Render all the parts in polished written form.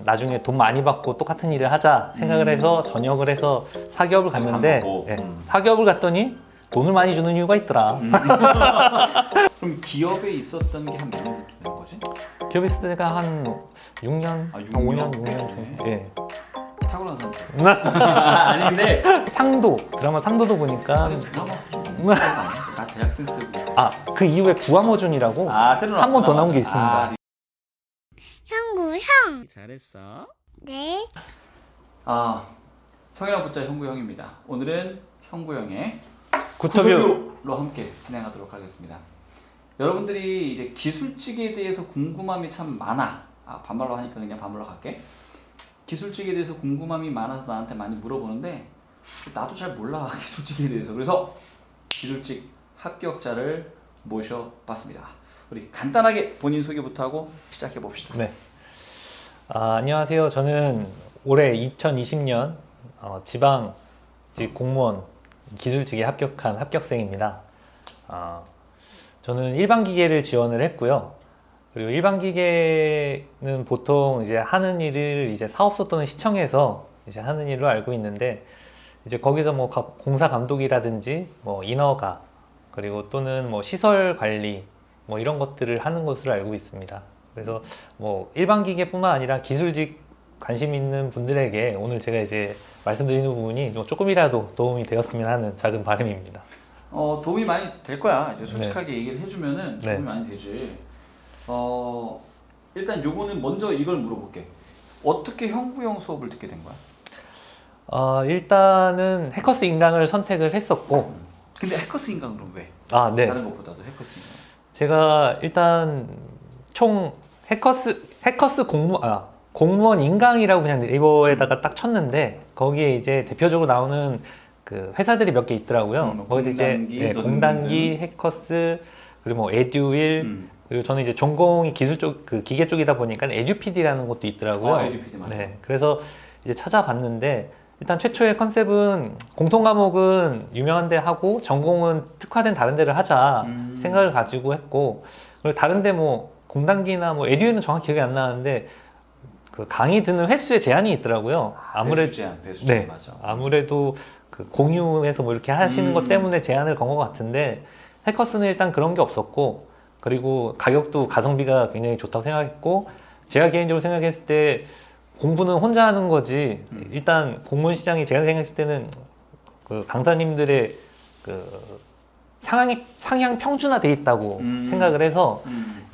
나중에 돈 많이 받고 똑같은 일을 하자 생각을 해서 전역을 해서 사기업을 갔는데 사기업을 갔더니 돈을 많이 주는 이유가 있더라. 그럼 기업에 있었던 게 한 몇 년 된 거지? 기업에 있을 때가 한 6년, 아, 한 5년, 6년 네. 정도. 예. 탁월한 선택. 아닌데 상도, 드라마 상도도 보니까 나는 드라마 좀 나 대학생 때도 그 이후에 구하모준이라고 새로 한 번 더 나왔구나. 나온 게 있습니다. 형구 형. 잘했어. 네. 형이랑 붙자 형구 형입니다. 오늘은 형구 형의 구터뷰. 구터뷰로 함께 진행하도록 하겠습니다. 여러분들이 이제 기술직에 대해서 궁금함이 참 많아. 반말로 하니까 그냥 반말로 갈게. 기술직에 대해서 궁금함이 많아서 나한테 많이 물어보는데 나도 잘 몰라 기술직에 대해서. 그래서 기술직 합격자를 모셔봤습니다. 우리 간단하게 본인 소개부터 하고 시작해 봅시다. 네. 안녕하세요. 저는 올해 2020년 지방직 공무원 기술직에 합격한 합격생입니다. 저는 일반기계를 지원을 했고요. 그리고 일반기계는 보통 이제 하는 일을 이제 사업소 또는 시청에서 이제 하는 일로 알고 있는데, 이제 거기서 뭐 공사 감독이라든지 뭐 인허가, 그리고 또는 뭐 시설 관리 뭐 이런 것들을 하는 것으로 알고 있습니다. 그래서 뭐 일반기계뿐만 아니라 기술직 관심 있는 분들에게 오늘 제가 이제 말씀드리는 부분이 조금이라도 도움이 되었으면 하는 작은 바람입니다. 도움이 많이 될 거야. 이제 솔직하게 얘기를 해주면은 도움이 네. 많이 되지. 일단 요거는 먼저 이걸 물어볼게. 어떻게 형구형 수업을 듣게 된 거야? 일단은 해커스 인강을 선택을 했었고. 근데 해커스 인강으로 왜? 네. 다른 것보다도 해커스 인강. 제가 일단 총 해커스 공무원 인강이라고 그냥 네이버에다가 딱 쳤는데, 거기에 이제 대표적으로 나오는 그 회사들이 몇 개 있더라고요. 거기서 이제 공단기, 해커스, 그리고 뭐 에듀윌, 그리고 저는 이제 전공이 기술 쪽, 그 기계 쪽이다 보니까 에듀피디라는 것도 있더라고요. 에듀피디 맞아. 네, 그래서 이제 찾아봤는데, 일단 최초의 컨셉은 공통 과목은 유명한 데 하고 전공은 특화된 다른 데를 하자 생각을 가지고 했고, 그리고 다른 데 뭐 공단기나 뭐 에듀윌은 정확히 기억이 안 나는데 그 강의 듣는 횟수에 제한이 있더라고요. 배수 제한 맞아. 아무래도 그 공유해서 뭐 이렇게 하시는 것 때문에 제한을 건 것 같은데, 해커스는 일단 그런 게 없었고, 그리고 가격도 가성비가 굉장히 좋다고 생각했고, 제가 개인적으로 생각했을 때 공부는 혼자 하는 거지, 일단 공무원 시장이 제가 생각했을 때는 그 강사님들의 그 상향 평준화돼 있다고 생각을 해서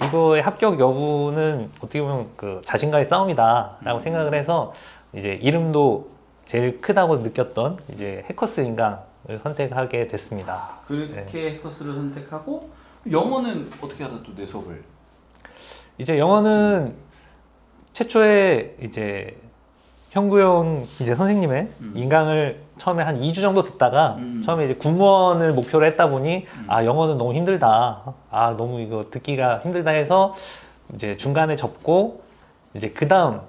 이거의 합격 여부는 어떻게 보면 그 자신과의 싸움이다라고 생각을 해서 이제 이름도 제일 크다고 느꼈던 이제 해커스 인강을 선택하게 됐습니다. 그렇게 해커스를 선택하고 영어는 어떻게 하다 또 내 수업을? 이제 영어는 최초에 이제 형구형 이제 선생님의 인강을 처음에 한 2주 정도 듣다가 처음에 이제 군무원을 목표로 했다 보니 영어는 너무 힘들다. 너무 이거 듣기가 힘들다 해서 이제 중간에 접고, 이제 그 다음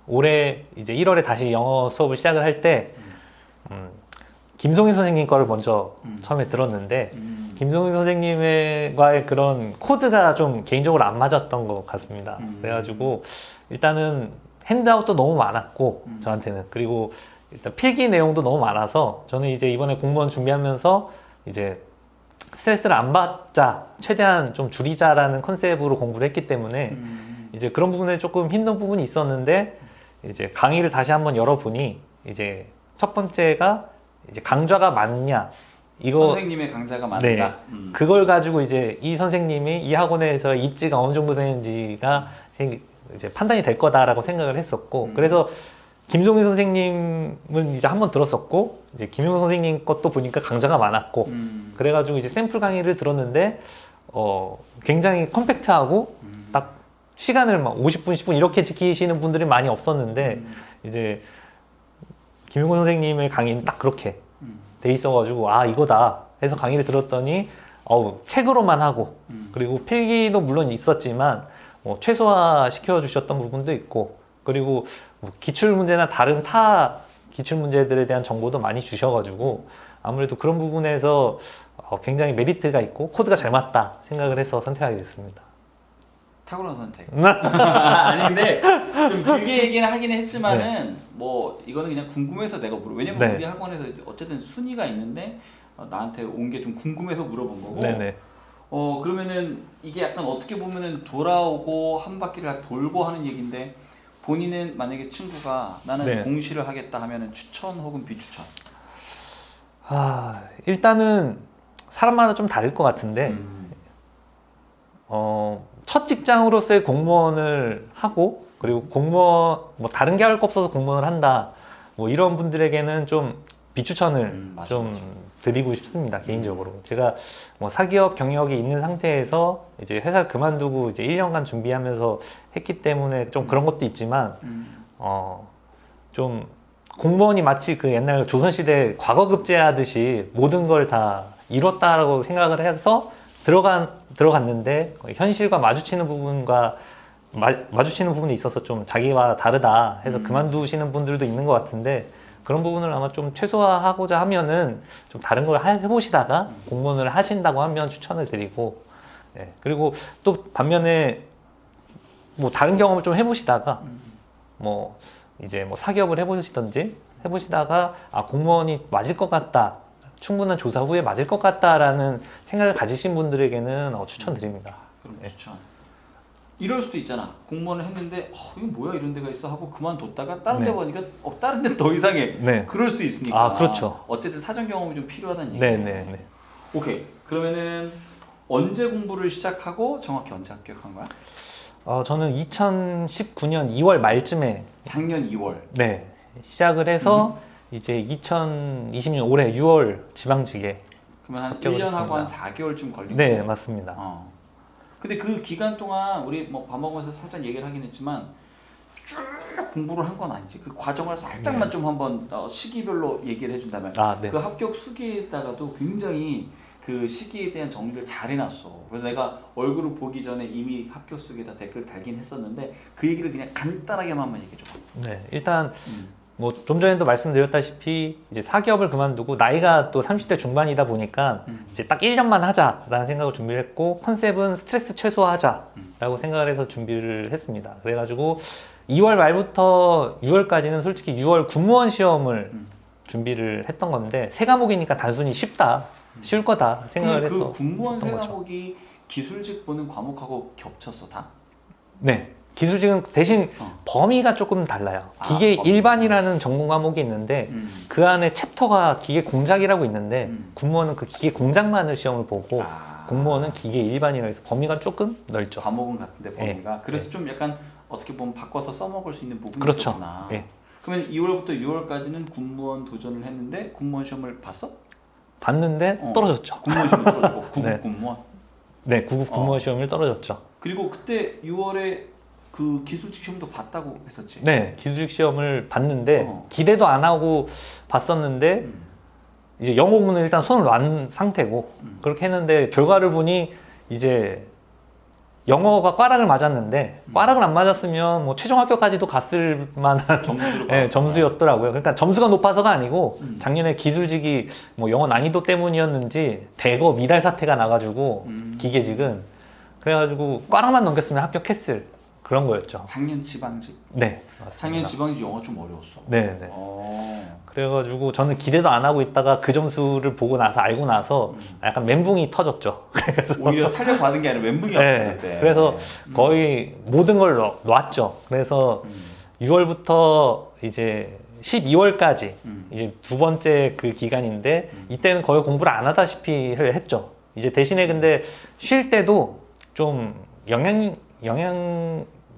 올해 이제 1월에 다시 영어 수업을 시작을 할 때 김송희 선생님 거를 먼저 처음에 들었는데, 김송희 선생님과의 그런 코드가 좀 개인적으로 안 맞았던 것 같습니다. 그래가지고 일단은 핸드아웃도 너무 많았고 저한테는, 그리고 일단 필기 내용도 너무 많아서 저는 이제 이번에 공무원 준비하면서 이제 스트레스를 안 받자, 최대한 좀 줄이자라는 컨셉으로 공부를 했기 때문에 이제 그런 부분에 조금 힘든 부분이 있었는데, 이제 강의를 다시 한번 열어보니 이제 첫 번째가 이제 강좌가 맞냐, 이거 선생님의 강좌가 맞다. 네, 그걸 가지고 이제 이 선생님이 이 학원에서 입지가 어느 정도 되는지가 이제 판단이 될 거다라고 생각을 했었고, 그래서 김종희 선생님은 이제 한번 들었었고, 이제 김용호 선생님 것도 보니까 강좌가 많았고, 그래가지고 이제 샘플 강의를 들었는데 굉장히 컴팩트하고 딱 시간을 막 50분, 10분 이렇게 지키시는 분들이 많이 없었는데 이제 김용호 선생님의 강의는 딱 그렇게 돼 있어가지고 이거다 해서 강의를 들었더니 책으로만 하고, 그리고 필기도 물론 있었지만 뭐 최소화 시켜주셨던 부분도 있고, 그리고 뭐 기출문제나 다른 타 기출문제들에 대한 정보도 많이 주셔가지고 아무래도 그런 부분에서 굉장히 메리트가 있고 코드가 잘 맞다 생각을 해서 선택하게 됐습니다. 탁월한 선택. 아닌데 좀 길게 얘기는 하긴 했지만은 뭐 이거는 그냥 궁금해서 내가 물어. 왜냐면 네. 우리 학원에서 어쨌든 순위가 있는데 나한테 온 게 좀 궁금해서 물어본 거고. 네네. 그러면은 이게 약간 어떻게 보면은 돌아오고 한 바퀴를 돌고 하는 얘기인데 본인은 만약에 친구가 나는 네. 공시를 하겠다 하면은 추천 혹은 비추천. 일단은 사람마다 좀 다를 것 같은데 첫 직장으로서의 공무원을 하고 그리고 공무원 뭐 다른 게 할 거 없어서 공무원을 한다 뭐 이런 분들에게는 좀 비추천을 맞아, 좀 맞아. 드리고 싶습니다 개인적으로. 제가 뭐 사기업 경력이 있는 상태에서 이제 회사를 그만두고 이제 1년간 준비하면서 했기 때문에 좀 그런 것도 있지만 좀 공무원이 마치 그 옛날 조선시대 과거급제 하듯이 모든 걸 다 이뤘다라고 생각을 해서 들어갔는데 현실과 마주치는 부분과 마주치는 부분에 있어서 좀 자기와 다르다 해서 그만두시는 분들도 있는 것 같은데 그런 부분을 아마 좀 최소화하고자 하면은 좀 다른 걸 해보시다가 공무원을 하신다고 하면 추천을 드리고 네. 그리고 또 반면에 뭐 다른 경험을 좀 해보시다가 뭐 이제 뭐 사기업을 해보시다가 공무원이 맞을 것 같다 충분한 조사 후에 맞을 것 같다라는 생각을 가지신 분들에게는 추천드립니다. 그럼 네. 추천. 이럴 수도 있잖아. 공무원을 했는데 이거 뭐야 이런 데가 있어 하고 그만뒀다가 다른 데 네. 보니까 다른 데는 더 이상해. 네. 그럴 수도 있으니까. 그렇죠. 어쨌든 사전 경험이 좀 필요하다는 얘기예요. 네네네. 오케이. 그러면은 언제 공부를 시작하고 정확히 언제 합격한 거야? 저는 2019년 2월 말쯤에 작년 2월. 네 시작을 해서 이제 2020년 올해 6월 지방직에 그러면 한 합격을 1년 하고 한 했습니다. 4개월쯤 걸린 네 거예요? 맞습니다. 근데 그 기간 동안 우리 뭐 밥 먹으면서 살짝 얘기를 하긴 했지만 쭉 공부를 한 건 아니지. 그 과정을 살짝만 네. 좀 한번 시기별로 얘기를 해준다면 네. 그 합격 수기에다가도 굉장히 그 시기에 대한 정리를 잘 해놨어. 그래서 내가 얼굴을 보기 전에 이미 합격 수기에다 댓글 달긴 했었는데 그 얘기를 그냥 간단하게만 얘기해줘봐. 네 일단 뭐 좀 전에도 말씀드렸다시피 이제 사기업을 그만두고 나이가 또 30대 중반이다 보니까 이제 딱 1년만 하자라는 생각을 준비를 했고 컨셉은 스트레스 최소화하자라고 생각을 해서 준비를 했습니다. 그래가지고 2월 말부터 6월까지는 솔직히 6월 군무원 시험을 준비를 했던 건데 세 과목이니까 단순히 쉬울 거다 생각을 해서 그 군무원 세 했던 거죠. 과목이 기술직 보는 과목하고 겹쳤어 다? 네. 기술직은 대신 범위가 조금 달라요. 기계 범위. 일반이라는 전공 과목이 있는데 그 안에 챕터가 기계 공작이라고 있는데 군무원은 그 기계 공작만을 시험을 보고 공무원은 기계 일반이라고 해서 범위가 조금 넓죠. 과목은 같은데 범위가. 네. 그래서 네. 좀 약간 어떻게 보면 바꿔서 써먹을 수 있는 부분이 그렇죠. 있었구나. 네. 그러면 2월부터 6월까지는 군무원 도전을 했는데 군무원 시험을 봤어? 봤는데 떨어졌죠. 군무원 시험 떨어졌고 구급 네. 군무원. 네, 9급 군무원 시험을 떨어졌죠. 그리고 그때 6월에 그 기술직 시험도 봤다고 했었지. 네, 기술직 시험을 봤는데 어. 기대도 안 하고 봤었는데 이제 영어 부분은 일단 손을 놔는 상태고 그렇게 했는데 결과를 보니 이제 영어가 꽈락을 맞았는데 꽈락을 안 맞았으면 뭐 최종 합격까지도 갔을 만한 점수로 네, 점수였더라고요. 그러니까 점수가 높아서가 아니고 작년에 기술직이 뭐 영어 난이도 때문이었는지 대거 미달 사태가 나가지고 기계직은 그래가지고 꽈락만 넘겼으면 합격했을 그런 거였죠. 작년 지방직. 네, 맞습니다. 작년 지방직 영어 좀 어려웠어. 네, 네. 그래가지고 저는 기대도 안 하고 있다가 그 점수를 보고 나서 알고 나서 약간 멘붕이 터졌죠. 오히려 탄력 받은 게 아니라 멘붕이었어. 네, 그때. 그래서 거의 모든 걸 놨죠. 그래서 6월부터 이제 12월까지 이제 두 번째 그 기간인데 이때는 거의 공부를 안 하다시피 했죠. 이제 대신에 근데 쉴 때도 좀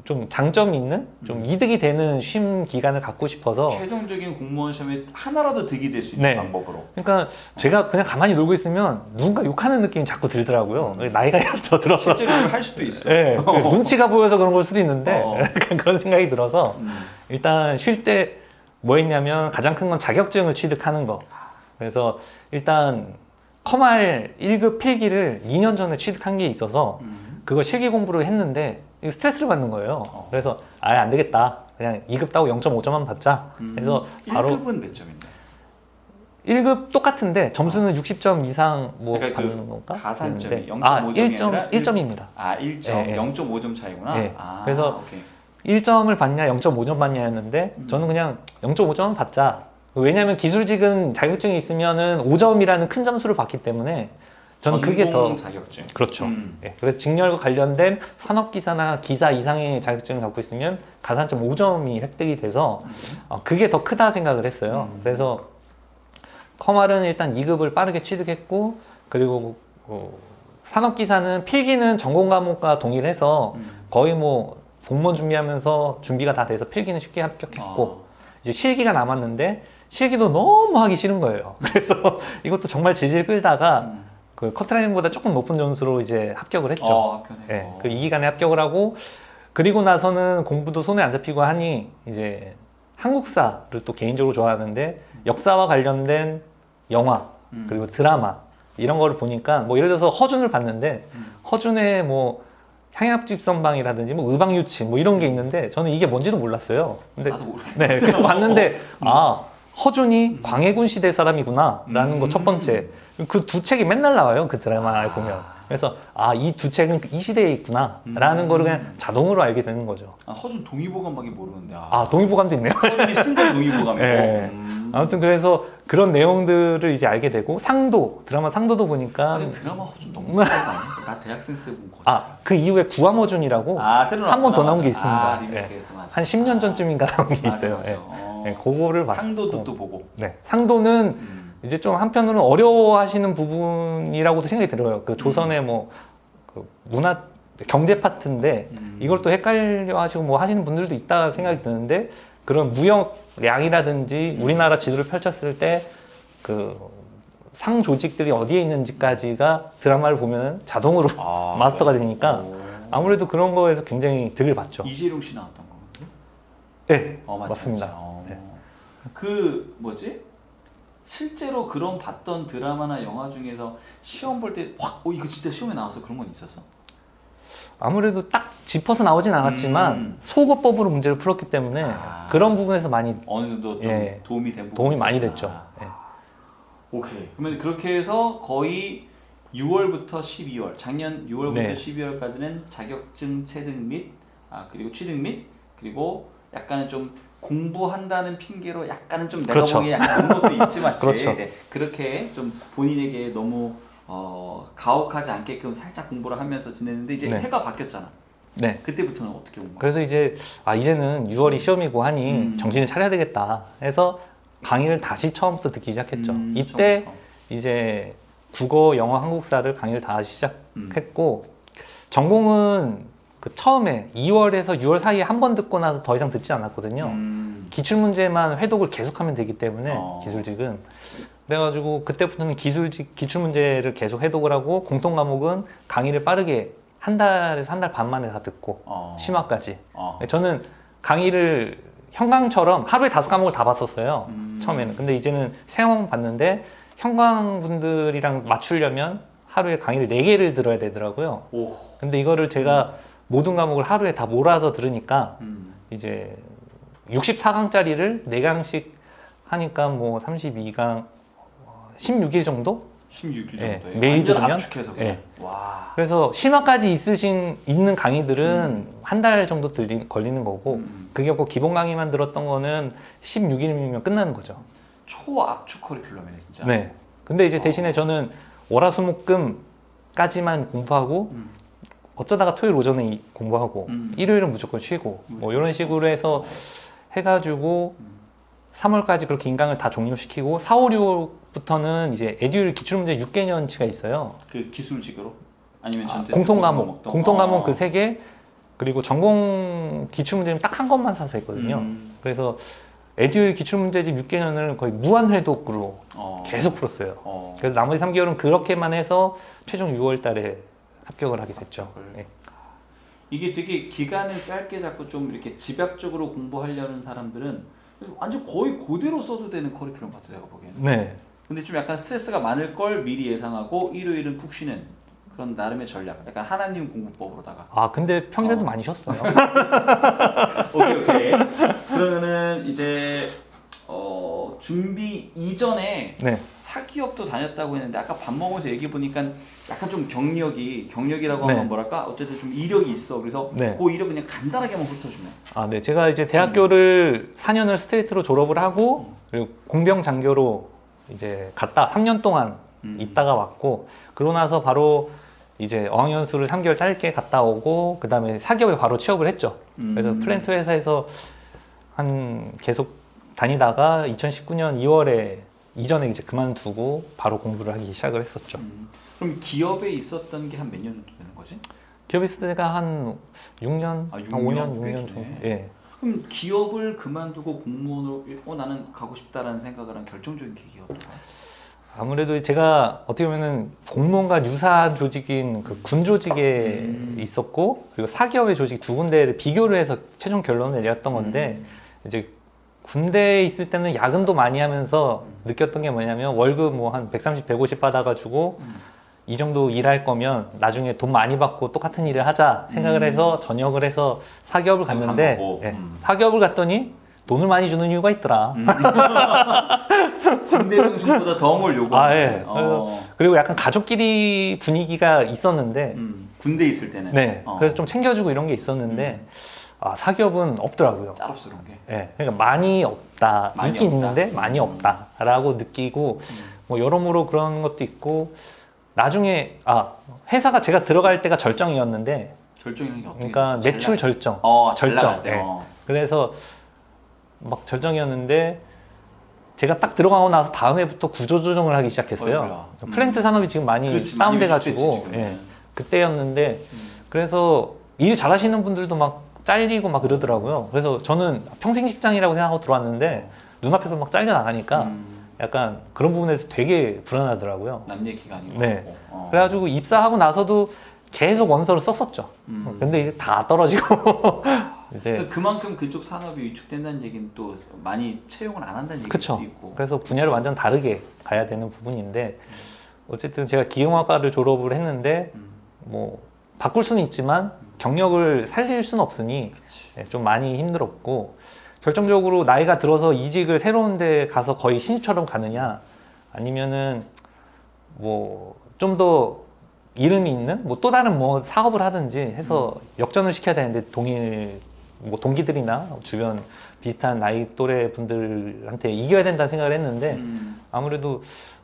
좀 장점이 있는 좀 이득이 되는 쉼 기간을 갖고 싶어서 최종적인 공무원 시험에 하나라도 득이 될 수 있는 네. 방법으로. 그러니까 제가 그냥 가만히 놀고 있으면 누군가 욕하는 느낌이 자꾸 들더라고요. 나이가 더 들어서 실제로 할 수도 있어. 네, 눈치가 보여서 그런 걸 수도 있는데 어. 약간 그런 생각이 들어서 일단 쉴 때 뭐 했냐면 가장 큰 건 자격증을 취득하는 거. 그래서 일단 컴활 1급 필기를 2년 전에 취득한 게 있어서 그거 실기 공부를 했는데 스트레스를 받는 거예요. 그래서 아예 안 되겠다. 그냥 2급 따고 0.5점만 받자. 그래서 바로 1급은 몇 점인데? 1급 똑같은데 점수는 60점 이상 뭐 그러니까 받는 건가? 가산점이 그랬는데. 아, 0.5점이 1점입니다. 아 1점, 예, 예. 0.5점 차이구나. 예. 아, 그래서 오케이. 1점을 받냐 0.5점 받냐였는데 저는 그냥 0.5점 받자. 왜냐하면 기술직은 자격증이 있으면은 5점이라는 큰 점수를 받기 때문에 저는 그게 더 전공 자격증. 그렇죠. 예, 그래서 직렬과 관련된 산업기사나 기사 이상의 자격증을 갖고 있으면 가산점 5점이 획득이 돼서 그게 더 크다 생각을 했어요. 그래서 커말은 일단 2급을 빠르게 취득했고 그리고 산업기사는 필기는 전공 과목과 동일해서 거의 뭐 공무원 준비하면서 준비가 다 돼서 필기는 쉽게 합격했고 이제 실기가 남았는데 실기도 너무 하기 싫은 거예요. 그래서 이것도 정말 질질 끌다가 그 커트라인보다 조금 높은 점수로 이제 합격을 했죠. 예, 그 2기간에 합격을 하고 그리고 나서는 공부도 손에 안 잡히고 하니 이제 한국사를 또 개인적으로 좋아하는데 역사와 관련된 영화 그리고 드라마 이런 거를 보니까 뭐 예를 들어서 허준을 봤는데 허준의 뭐 향약집선방이라든지 뭐 의방유치 뭐 이런 게 있는데 저는 이게 뭔지도 몰랐어요. 근데 나도 모르겠어. 네, 그래서 봤는데 아 허준이 광해군 시대 사람이구나라는 거 첫 번째. 그 두 책이 맨날 나와요. 그 드라마에 보면. 그래서 아, 이 두 책은 이 시대에 있구나라는 거를 그냥 자동으로 알게 되는 거죠. 아, 허준 동의보감밖에 모르는데. 아, 동의보감도 있네요. 허준이 쓴 건 동의보감이고. 네. 아무튼 그래서 그런 내용들을 이제 알게 되고 상도 드라마 상도도 보니까 아니, 드라마 허준 너무 많이 나 대학생 때 본 거. 그 이후에 구암허준이라고 새로 한 번 더 나온 게 맞아. 있습니다. 리메이크했던 맞아. 한 10년 전쯤인가 나온 게 맞아, 있어요. 맞아. 예. 네, 그거를 봤고. 상도도 또 보고. 네, 상도는 이제 좀 한편으로는 어려워하시는 부분이라고도 생각이 들어요. 그 조선의 그 문화 경제 파트인데 이걸 또 헷갈려 하시고 뭐 하시는 분들도 있다 생각이 드는데 그런 무역량이라든지 우리나라 지도를 펼쳤을 때 그 상 조직들이 어디에 있는지까지가 드라마를 보면 자동으로 마스터가 되니까 아무래도 그런 거에서 굉장히 득을 봤죠. 이재룡 씨 나왔던 건가요? 네, 맞죠, 맞습니다. 맞죠. 네. 그 뭐지? 실제로 그런 봤던 드라마나 영화 중에서 시험 볼 때 확 이거 진짜 시험에 나와서 그런 건 있었어? 아무래도 딱 짚어서 나오진 않았지만 소거법으로 문제를 풀었기 때문에 그런 부분에서 많이 어느 정도 좀 예, 도움이 된 부분이 도움이 많이 있었구나. 됐죠. 예. 오케이. 그러면 그렇게 해서 거의 6월부터 12월, 작년 6월부터 네. 12월까지는 자격증 체득 및 그리고 취득 및 그리고 약간은 좀 공부한다는 핑계로 약간은 좀 내가 그렇죠. 보기에 약간 그런 것도 있지 맞지? 그렇죠. 이제 그렇게 좀 본인에게 너무 가혹하지 않게끔 살짝 공부를 하면서 지냈는데 이제 네. 해가 바뀌었잖아. 네. 그때부터는 어떻게 온 거야? 그래서 이제 이제는 6월이 시험이고 하니 정신을 차려야 되겠다 해서 강의를 다시 처음부터 듣기 시작했죠. 이때 처음부터. 이제 국어, 영어, 한국사를 강의를 다시 시작했고 전공은 그 처음에 2월에서 6월 사이에 한 번 듣고 나서 더 이상 듣지 않았거든요. 기출문제만 회독을 계속하면 되기 때문에 기술직은 그래가지고 그때부터는 기술직 기출문제를 계속 회독을 하고 공통 과목은 강의를 빠르게 한 달에서 한 달 반 만에 다 듣고 심화까지. 저는 강의를 형광처럼 하루에 5과목을 다 봤었어요. 처음에는. 근데 이제는 세 과목 봤는데 형광분들이랑 맞추려면 하루에 강의를 4개를 들어야 되더라고요. 오. 근데 이거를 제가 모든 과목을 하루에 다 몰아서 들으니까 이제 64강짜리를 4강씩 하니까 뭐 32강 16일 정도? 16일 예, 정도에 매일 완전 들으면? 압축해서 그냥. 예. 와. 그래서 심화까지 있는 강의들은 한 달 정도 걸리는 거고 그게 꼭 기본 강의만 들었던 거는 16일이면 끝나는 거죠. 초압축 커리큘럼이네 진짜. 네. 근데 이제 대신에 저는 월화수목금까지만 공부하고 어쩌다가 토요일 오전에 공부하고 일요일은 무조건 쉬고 뭐 이런 식으로 해서 해가지고 3월까지 그렇게 인강을 다 종료시키고 4, 5, 6부터는 이제 에듀윌 기출문제 6개년치가 있어요. 그 기술직으로? 아니면 전체 공통 과목 그 3개 그리고 전공 기출문제는 딱 한 것만 사서 했거든요. 그래서 에듀윌 기출문제집 6개년을 거의 무한회독으로 계속 풀었어요. 그래서 나머지 3개월은 그렇게만 해서 최종 6월 달에 합격을 하게 됐죠. 네. 이게 되게 기간을 짧게 잡고 좀 이렇게 집약적으로 공부하려는 사람들은 완전 거의 그대로 써도 되는 커리큘럼 같아 내가 보기에는. 네. 근데 좀 약간 스트레스가 많을 걸 미리 예상하고 일요일은 푹 쉬는 그런 나름의 전략. 약간 하나님 공부법으로다가. 근데 평일에도 많이 쉬었어요. 오케이. 그러면은 이제 준비 이전에 네. 사기업도 다녔다고 했는데 아까 밥 먹으면서 얘기해 보니까 약간 좀 경력이라고 네. 하면 뭐랄까 어쨌든 좀 이력이 있어. 그래서 네. 그 이력 그냥 간단하게만 훑어주면. 아, 네. 제가 이제 대학교를 4년을 스트레이트로 졸업을 하고 그리고 공병 장교로 이제 갔다 3년 동안 있다가 왔고 그러고 나서 바로 이제 어학연수를 3개월 짧게 갔다 오고 그 다음에 사기업에 바로 취업을 했죠. 그래서 플랜트 회사에서 한 계속 다니다가 2019년 2월에 이전에 이제 그만두고 바로 공부를 하기 시작을 했었죠. 그럼 기업에 있었던 게 한 몇 년 정도 되는 거지? 기업에 있을 때가 한 6년, 아, 한 6년? 5년, 꽤 6년 기네. 정도. 예. 그럼 기업을 그만두고 공무원으로 나는 가고 싶다라는 생각을 한 결정적인 계기가 뭐야? 아무래도 제가 어떻게 보면은 공무원과 유사한 조직인 그 군 조직에 있었고 그리고 사기업의 조직 두 군데를 비교를 해서 최종 결론을 내렸던 건데 이제 군대에 있을 때는 야근도 많이 하면서 느꼈던 게 뭐냐면 월급 뭐 한 130, 150 받아가지고 이 정도 일할 거면 나중에 돈 많이 받고 똑같은 일을 하자 생각을 해서 전역을 해서 사기업을 갔는데 거고. 예, 사기업을 갔더니 돈을 많이 주는 이유가 있더라. 군대 병신보다 더 뭘 요구하는. 아, 예. 그리고 약간 가족끼리 분위기가 있었는데 군대 있을 때는. 네. 그래서 좀 챙겨주고 이런 게 있었는데 아, 사기업은 없더라고요. 짤없어 그런 게. 예. 그러니까 많이 없다. 많이 있긴 없다. 있는데 많이 없다라고 느끼고 뭐 여러모로 그런 것도 있고 나중에 회사가 제가 들어갈 때가 절정이었는데 절정이라는 게 어떻게 그러니까 되죠? 매출 절정. 잘 절정. 나갈 때. 예. 그래서 막 절정이었는데 제가 딱 들어가고 나서 다음 해부터 구조조정을 하기 시작했어요. 어이구야. 플랜트 산업이 지금 많이 그렇지, 많이 다운돼가지고 위축됐지, 지금. 예, 그때였는데 그래서 일 잘하시는 분들도 막 잘리고 막 그러더라고요. 그래서 저는 평생 직장이라고 생각하고 들어왔는데 눈앞에서 막 잘려 나가니까 약간 그런 부분에서 되게 불안하더라고요. 남 얘기가 아니고. 네. 그래가지고 입사하고 나서도 계속 원서를 썼었죠. 근데 이제 다 떨어지고 이제 그러니까 그만큼 그쪽 산업이 위축된다는 얘기는 또 많이 채용을 안 한다는 얘기도 그쵸. 있고. 그래서 분야를 완전 다르게 가야 되는 부분인데 어쨌든 제가 기계공학과를 졸업을 했는데 뭐 바꿀 수는 있지만 경력을 살릴 수는 없으니 좀 많이 힘들었고 결정적으로 나이가 들어서 이직을 새로운 데 가서 거의 신입처럼 가느냐 아니면은 뭐 좀 더 이름이 있는 뭐 또 다른 뭐 사업을 하든지 해서 역전을 시켜야 되는데 뭐 동기들이나 주변 비슷한 나이 또래 분들한테 이겨야 된다는 생각을 했는데 아무래도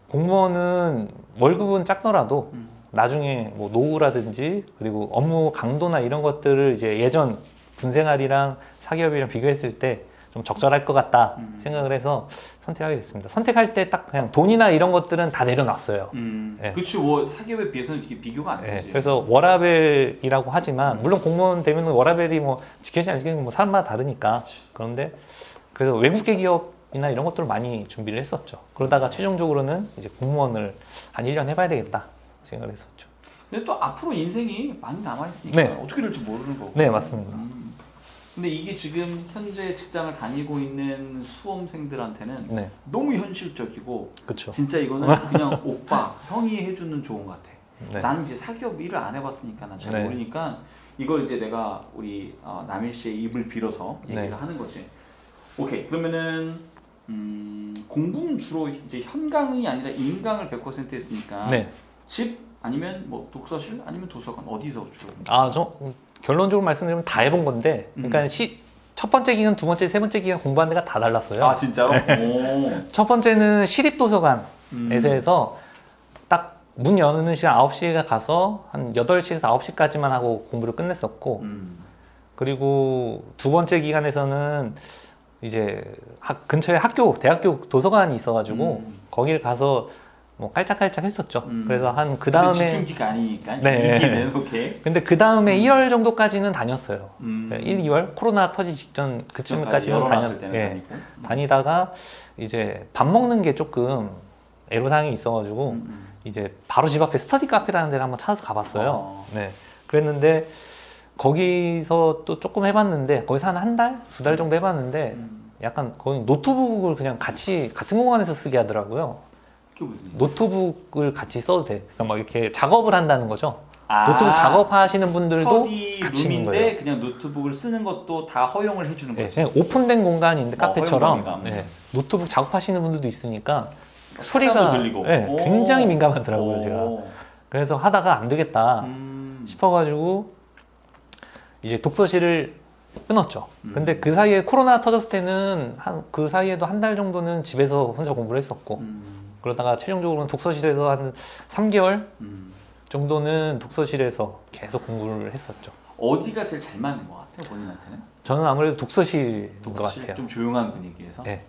공무원은 월급은 작더라도 나중에 뭐 노후라든지 그리고 업무 강도나 이런 것들을 이제 예전 군 생활이랑 사기업이랑 비교했을 때 좀 적절할 것 같다 생각을 해서 선택하게 됐습니다. 선택할 때 딱 그냥 돈이나 이런 것들은 다 내려놨어요. 예. 그치, 뭐 사기업에 비해서는 이게 비교가 안 예, 되지. 그래서 워라벨이라고 하지만 물론 공무원 되면 워라벨이 뭐 지켜지지 안 지켜지는 뭐 사람마다 다르니까 그런데 그래서 외국계 기업이나 이런 것들을 많이 준비를 했었죠. 그러다가 최종적으로는 이제 공무원을 한 1년 해봐야 되겠다 생각을 했었죠. 근데 또 앞으로 인생이 많이 남아있으니까 네. 어떻게 될지 모르는 거고. 네, 맞습니다. 근데 이게 지금 현재 직장을 다니고 있는 수험생들한테는 네, 너무 현실적이고 그렇죠. 진짜 이거는 그냥 오빠, 형이 해주는 조언 같아. 네. 나는 이제 사기업 일을 안 해봤으니까 난 잘 네. 모르니까 이걸 이제 내가 우리 남일 씨의 입을 빌어서 얘기를 네. 하는 거지. 오케이, 그러면은 공부는 주로 이제 현강이 아니라 인강을 100% 했으니까 네. 집 아니면 뭐 독서실 아니면 도서관 어디서 주로? 저 결론적으로 말씀드리면 다 해본 건데, 그러니까 첫 번째 기간, 두 번째, 세 번째 기간 공부한 데가 다 달랐어요. 아 진짜로? 오. 첫 번째는 시립도서관에서 해서 딱 문 여는 시간 9시에 가서 한 8시에서 9시까지만 하고 공부를 끝냈었고, 그리고 두 번째 기간에서는 이제 근처에 대학교 도서관이 있어가지고 거기를 가서 뭐 깔짝깔짝 했었죠. 그래서 한 그 다음에 집중기가 아니니까. 네. 이기는 오케이. 근데 그 다음에 1월 정도까지는 다녔어요. 1, 2월 코로나 터지기 직전 그쯤까지는 열어놨을 때는 다니고. 다니다가 이제 밥 먹는 게 조금 애로사항이 있어가지고 이제 바로 집 앞에 스터디 카페라는 데를 한번 찾아서 가봤어요. 네, 그랬는데 거기서 또 조금 해봤는데 거기서 한 달, 두 달 정도 해봤는데 약간 거기 노트북을 그냥 같은 공간에서 쓰게 하더라고요. 그게 무슨 일이야? 노트북을 같이 써도 돼. 그러니까 막 이렇게 작업을 한다는 거죠. 노트북 작업하시는 분들도 스터디 같이 있는 룸인데 거예요. 그냥 노트북을 쓰는 것도 다 허용을 해주는 네, 거지. 그냥 오픈된 공간인데 카페처럼. 허용 공간. 네. 노트북 작업하시는 분들도 있으니까 소리도 소리가 들리고. 네, 오. 굉장히 민감하더라고요, 제가. 오. 그래서 하다가 안 되겠다 싶어가지고 이제 독서실을 끊었죠. 근데 그 사이에 코로나 터졌을 때는 그 사이에도 한 달 정도는 집에서 혼자 공부를 했었고 그러다가 최종적으로는 독서실에서 한 3개월 정도는 독서실에서 계속 공부를 했었죠. 어디가 제일 잘 맞는 것 같아요, 본인한테는? 저는 아무래도 독서실인 것 독서실 같아요. 좀 조용한 분위기에서. 네.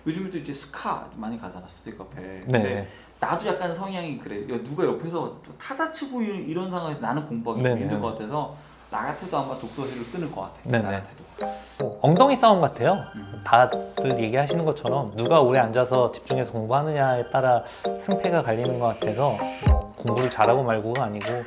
요즘에도 이제 스카 많이 가잖아, 스터디 카페. 네. 근데 나도 약간 성향이 그래. 누가 옆에서 또 타자 치고 이런 상황에서 나는 공부하기 네네. 힘든 것 같아서 나 같아도 아마 독서실을 끊을 것 같아. 네네. 나 같아도. 엉덩이 싸움 같아요. 다들 얘기하시는 것처럼 누가 오래 앉아서 집중해서 공부하느냐에 따라 승패가 갈리는 것 같아서 공부를 잘하고 말고가 아니고